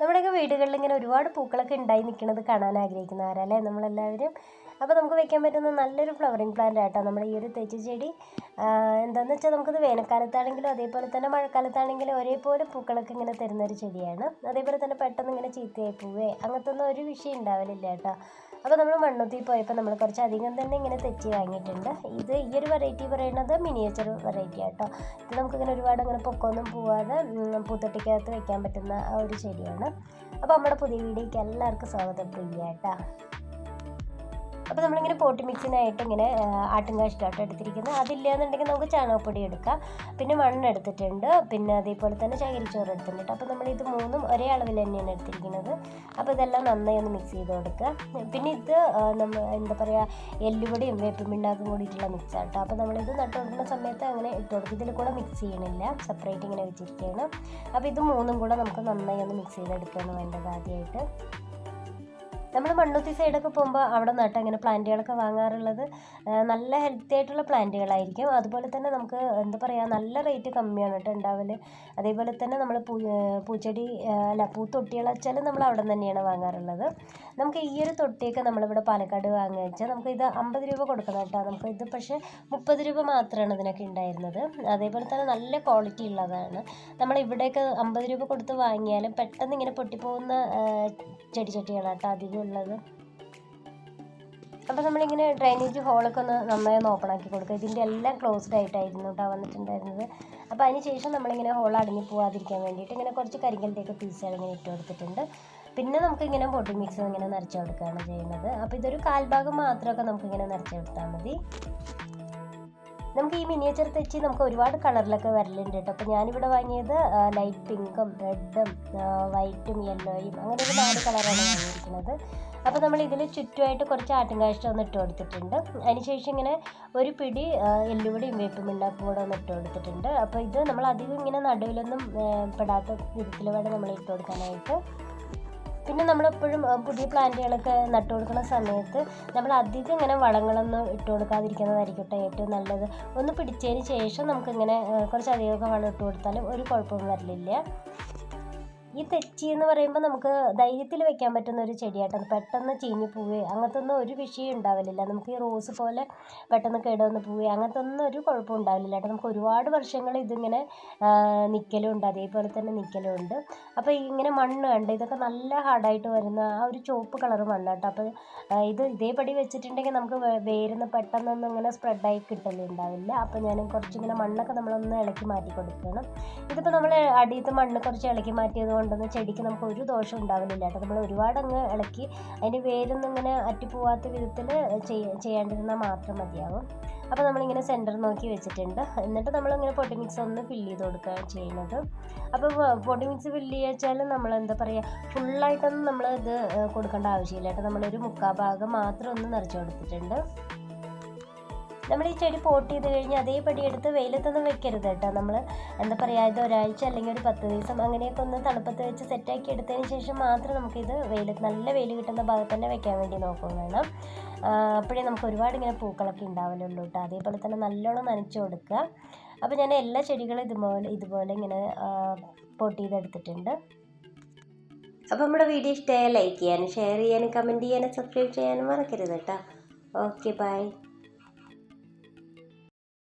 നമ്മുടെയൊക്കെ വീടുകളിൽ ഇങ്ങനെ ഒരുപാട് പൂക്കളൊക്കെ ഉണ്ടായി നിൽക്കുന്നത് കാണാൻ ആഗ്രഹിക്കുന്നവരല്ലേ നമ്മളെല്ലാവരും. അപ്പോൾ നമുക്ക് വെക്കാൻ പറ്റുന്ന നല്ലൊരു ഫ്ലവറിങ് പ്ലാന്റ് ആട്ടോ നമ്മുടെ ഈ ഒരു തെച്ചി ചെടി. എന്താണെന്ന് വെച്ചാൽ നമുക്കത് വേനൽക്കാലത്താണെങ്കിലും അതേപോലെ തന്നെ മഴക്കാലത്താണെങ്കിലും ഒരേപോലെ പൂക്കളൊക്കെ ഇങ്ങനെ തരുന്നൊരു ചെടിയാണ്. അതേപോലെ തന്നെ പെട്ടെന്ന് ഇങ്ങനെ ചീത്തയായി പോവേ അങ്ങനത്തെ ഒന്നും ഒരു വിഷയം ഉണ്ടാവലില്ല കേട്ടോ. അപ്പോൾ നമ്മൾ മണ്ണുത്തി പോയപ്പോൾ നമ്മൾ കുറച്ചധികം തന്നെ ഇങ്ങനെ തെച്ചി വാങ്ങിയിട്ടുണ്ട്. ഈ ഒരു വെറൈറ്റി പറയുന്നത് മിനിയേച്ചർ വെറൈറ്റി ആട്ടോ. ഇത് നമുക്കിങ്ങനെ ഒരുപാട് അങ്ങനെ പൊക്കമൊന്നും പോവാതെ പൂത്തൊട്ടിക്കകത്ത് വെക്കാൻ പറ്റുന്ന ആ ഒരു ചെടിയാണ്. അപ്പോൾ നമ്മുടെ പുതിയ വീഡിയോയ്ക്ക് എല്ലാവർക്കും സ്വാഗതം. പ്രിയ കേട്ടോ. അപ്പോൾ നമ്മളിങ്ങനെ പോട്ടി മിക്സിനായിട്ട് ഇങ്ങനെ ആട്ടുംകാഷ്ടാട്ടോ എടുത്തിരിക്കുന്നത്. അതില്ലാന്നുണ്ടെങ്കിൽ നമുക്ക് ചാണകപ്പൊടി എടുക്കാം. പിന്നെ മണ്ണെടുത്തിട്ടുണ്ട്, പിന്നെ അതേപോലെ തന്നെ ചകിരിച്ചോറ് എടുത്തിട്ടുണ്ട്. അപ്പോൾ നമ്മളിത് മൂന്നും ഒരേ അളവിൽ തന്നെയാണ് എടുത്തിരിക്കുന്നത്. അപ്പോൾ ഇതെല്ലാം നന്നായി ഒന്ന് മിക്സ് ചെയ്ത് കൊടുക്കുക. പിന്നെ ഇത് നമ്മൾ എന്താ പറയുക, എല്ലുപൊടിയും വേപ്പിൻ പിണ്ണാക്കും കൂടിയിട്ടുള്ള മിക്സ് ആട്ടോ. അപ്പോൾ നമ്മളിത് നട്ട് കൊടുക്കുന്ന സമയത്ത് അങ്ങനെ ഇട്ട് കൊടുക്കും. ഇതിൽ കൂടെ മിക്സ് ചെയ്യണില്ല, സെപ്പറേറ്റ് ഇങ്ങനെ വെച്ചിരിക്കുകയാണ്. അപ്പോൾ ഇത് മൂന്നും കൂടെ നമുക്ക് നന്നായി ഒന്ന് മിക്സ് ചെയ്തെടുക്കുകയാണ് വേണ്ടത്. ആദ്യമായിട്ട് നമ്മൾ മണ്ണുത്തി സൈഡൊക്കെ പോകുമ്പോൾ അവിടെ നട്ട് അങ്ങനെ പ്ലാന്റുകളൊക്കെ വാങ്ങാറുള്ളത് നല്ല ഹെൽത്തി ആയിട്ടുള്ള പ്ലാന്റുകളായിരിക്കും. അതുപോലെ തന്നെ നമുക്ക് എന്താ പറയുക, നല്ല റേറ്റ് കമ്മിയാണ് കേട്ടോ ഉണ്ടാവൽ. അതേപോലെ തന്നെ നമ്മൾ പൂച്ചെടി പൂത്തൊട്ടികൾ വെച്ചാൽ നമ്മൾ അവിടെ നിന്ന് തന്നെയാണ് വാങ്ങാറുള്ളത്. നമുക്ക് ഈ ഒരു തൊട്ടിയൊക്കെ നമ്മളിവിടെ പാലക്കാട് വാങ്ങുക വെച്ചാൽ നമുക്ക് ഇത് 50 രൂപ കൊടുക്കണം കേട്ടോ. നമുക്ക് ഇത് പക്ഷേ 30 രൂപ മാത്രമാണ് ഇതിനൊക്കെ ഉണ്ടായിരുന്നത്. അതേപോലെ തന്നെ നല്ല ക്വാളിറ്റി ഉള്ളതാണ്. നമ്മളിവിടെയൊക്കെ 50 രൂപ കൊടുത്ത് വാങ്ങിയാലും പെട്ടെന്ന് ഇങ്ങനെ പൊട്ടിപ്പോകുന്ന ചെടിച്ചട്ടികളാട്ടോ അധികം ഉള്ളത്. അപ്പോൾ നമ്മളിങ്ങനെ ഡ്രൈനേജ് ഹോളൊക്കെ നന്നായി ഒന്ന് ഓപ്പൺ ആക്കി കൊടുക്കുക. ഇതിൻ്റെ എല്ലാം ക്ലോസ്ഡ് ആയിട്ടായിരുന്നു കേട്ടോ വന്നിട്ടുണ്ടായിരുന്നത്. അപ്പോൾ അതിന് ശേഷം നമ്മളിങ്ങനെ ഹോൾ അടങ്ങി പോകാതിരിക്കാൻ വേണ്ടിയിട്ട് ഇങ്ങനെ കുറച്ച് കരിങ്കലിൻ്റെയൊക്കെ പീസുകൾ ഇങ്ങനെ ഇട്ട് കൊടുത്തിട്ടുണ്ട്. പിന്നെ നമുക്കിങ്ങനെ പൊട്ടി മിക്സ് ഇങ്ങനെ നിറച്ച് കൊടുക്കുകയാണ് ചെയ്യുന്നത്. അപ്പോൾ ഇതൊരു കാൽഭാഗം മാത്രമൊക്കെ നമുക്കിങ്ങനെ നിറച്ച് കൊടുത്താൽ മതി. നമുക്ക് ഈ മിനിയേച്ചർ തെച്ചി നമുക്ക് ഒരുപാട് കളറിലൊക്കെ വരലുണ്ട് കേട്ടോ. അപ്പോൾ ഞാനിവിടെ വാങ്ങിയത് ലൈറ്റ് പിങ്കും റെഡും വൈറ്റും യെല്ലോയും അങ്ങനെ ഒരു 4 കളറാണ് വാങ്ങിയിരിക്കുന്നത്. അപ്പോൾ നമ്മൾ ഇതിൽ ചുറ്റുമായിട്ട് കുറച്ച് ആട്ടുംകാഷ്ടം ഒന്ന് ഇട്ട് കൊടുത്തിട്ടുണ്ട്. അതിനുശേഷം ഇങ്ങനെ ഒരു പിടി എല്ലുപൊടിയും വേപ്പിൻ പിണ്ണാക്കും കൂടെ ഒന്ന് ഇട്ട് കൊടുത്തിട്ടുണ്ട്. അപ്പോൾ ഇത് നമ്മൾ അധികം ഇങ്ങനെ നടുവിലൊന്നും പെടാത്ത വിധത്തിൽ വേണം നമ്മൾ ഇട്ട് കൊടുക്കാനായിട്ട്. പിന്നെ നമ്മളെപ്പോഴും പുതിയ പ്ലാന്റുകളൊക്കെ നട്ടു കൊടുക്കുന്ന സമയത്ത് നമ്മൾ അധികം ഇങ്ങനെ വളങ്ങളൊന്നും ഇട്ട് കൊടുക്കാതിരിക്കുന്നതായിരിക്കും കേട്ടോ ഏറ്റവും നല്ലത്. ഒന്ന് പിടിച്ചതിന് ശേഷം നമുക്കിങ്ങനെ കുറച്ചധികമൊക്കെ വളം ഇട്ട് കൊടുത്താലും ഒരു കുഴപ്പവും വരില്ല. ഈ തെച്ചി എന്ന് പറയുമ്പോൾ നമുക്ക് ധൈര്യത്തിൽ വെക്കാൻ പറ്റുന്ന ഒരു ചെടിയാട്ടോ. പെട്ടെന്ന് ചീഞ്ഞ് പോവുകയോ അങ്ങനത്തെ ഒന്നും ഒരു വിഷയം ഉണ്ടാവില്ല. നമുക്ക് ഈ റോസ് പോലെ പെട്ടെന്ന് കേടുവന്ന് പോവുകയോ അങ്ങനത്തെ ഒന്നും ഒരു കുഴപ്പം ഉണ്ടാവില്ല കേട്ടോ. നമുക്ക് ഒരുപാട് വർഷങ്ങൾ ഇതിങ്ങനെ നിൽക്കലുണ്ട്, അതേപോലെ തന്നെ നിൽക്കലുണ്ട്. അപ്പോൾ ഇങ്ങനെ മണ്ണ് കണ്ട് ഇതൊക്കെ നല്ല ഹാർഡായിട്ട് വരുന്ന ആ ഒരു ചുവപ്പ് കളർ മണ്ണ് കേട്ടോ. അപ്പോൾ ഇത് ഇതേപടി വെച്ചിട്ടുണ്ടെങ്കിൽ നമുക്ക് വേരുന്ന് പെട്ടെന്നൊന്നും ഇങ്ങനെ സ്പ്രെഡായി കിട്ടലുണ്ടാവില്ല. അപ്പോൾ ഞാൻ കുറച്ചിങ്ങനെ മണ്ണൊക്കെ നമ്മളൊന്ന് ഇളക്കി മാറ്റി കൊടുക്കണം. ഇതിപ്പോൾ നമ്മൾ അടിയത്തെ മണ്ണ് കുറച്ച് ഇളക്കി മാറ്റിയത് കൊണ്ടൊന്നും ചെടിക്ക് നമുക്ക് ഒരു ദോഷം ഉണ്ടാവുന്നില്ല കേട്ടോ. നമ്മൾ ഒരുപാട് അങ്ങ് ഇളക്കി അതിൻ്റെ വേരൊന്നും ഇങ്ങനെ അറ്റിപ്പോവാത്ത വിധത്തിൽ ചെയ്യാണ്ടിരുന്നാൽ മാത്രം മതിയാവും. അപ്പോൾ നമ്മളിങ്ങനെ സെൻറ്റർ നോക്കി വെച്ചിട്ടുണ്ട്. എന്നിട്ട് നമ്മളിങ്ങനെ പൊട്ടി മിക്സ് ഒന്ന് ഫില്ല് ചെയ്ത് കൊടുക്കുകയാണ് ചെയ്യുന്നത്. അപ്പോൾ പൊട്ടി മിക്സ് ഫില്ല് ചെയ്യുക വെച്ചാൽ നമ്മൾ എന്താ പറയുക, ഫുള്ളായിട്ടൊന്നും നമ്മൾ ഇത് കൊടുക്കേണ്ട ആവശ്യമില്ല കേട്ടോ. നമ്മളൊരു 3/4 ഭാഗം മാത്രം ഒന്ന് നിറച്ച് കൊടുത്തിട്ടുണ്ട്. നമ്മൾ ഈ ചെടി പോട്ട് ചെയ്ത് കഴിഞ്ഞ് അതേപടി എടുത്ത് വെയിലത്തൊന്നും വെക്കരുത് കേട്ടോ. നമ്മൾ എന്താ പറയുക, ഇത് ഒരാഴ്ച അല്ലെങ്കിൽ ഒരു 10 ദിവസം അങ്ങനെയൊക്കെ ഒന്ന് തണുപ്പത്ത് വെച്ച് സെറ്റാക്കി എടുത്തതിന് ശേഷം മാത്രം നമുക്കിത് നല്ല വെയിൽ കിട്ടുന്ന ഭാഗത്ത് തന്നെ വെക്കാൻ വേണ്ടി നോക്കും വേണം. അപ്പോഴേ നമുക്ക് ഒരുപാട് ഇങ്ങനെ പൂക്കളൊക്കെ ഉണ്ടാവലുള്ളൂ കേട്ടോ. അതേപോലെ തന്നെ നല്ലോണം നനച്ച് കൊടുക്കുക. അപ്പോൾ ഞാൻ എല്ലാ ചെടികളും ഇതുപോലെ ഇങ്ങനെ പോട്ട് ചെയ്തെടുത്തിട്ടുണ്ട്. അപ്പോൾ നമ്മുടെ വീഡിയോ ഇഷ്ടമായാൽ ലൈക്ക് ചെയ്യാനും ഷെയർ ചെയ്യാനും കമൻറ്റ് ചെയ്യാനും സബ്സ്ക്രൈബ് ചെയ്യാനും മറക്കരുത് കേട്ടോ. Okay, by.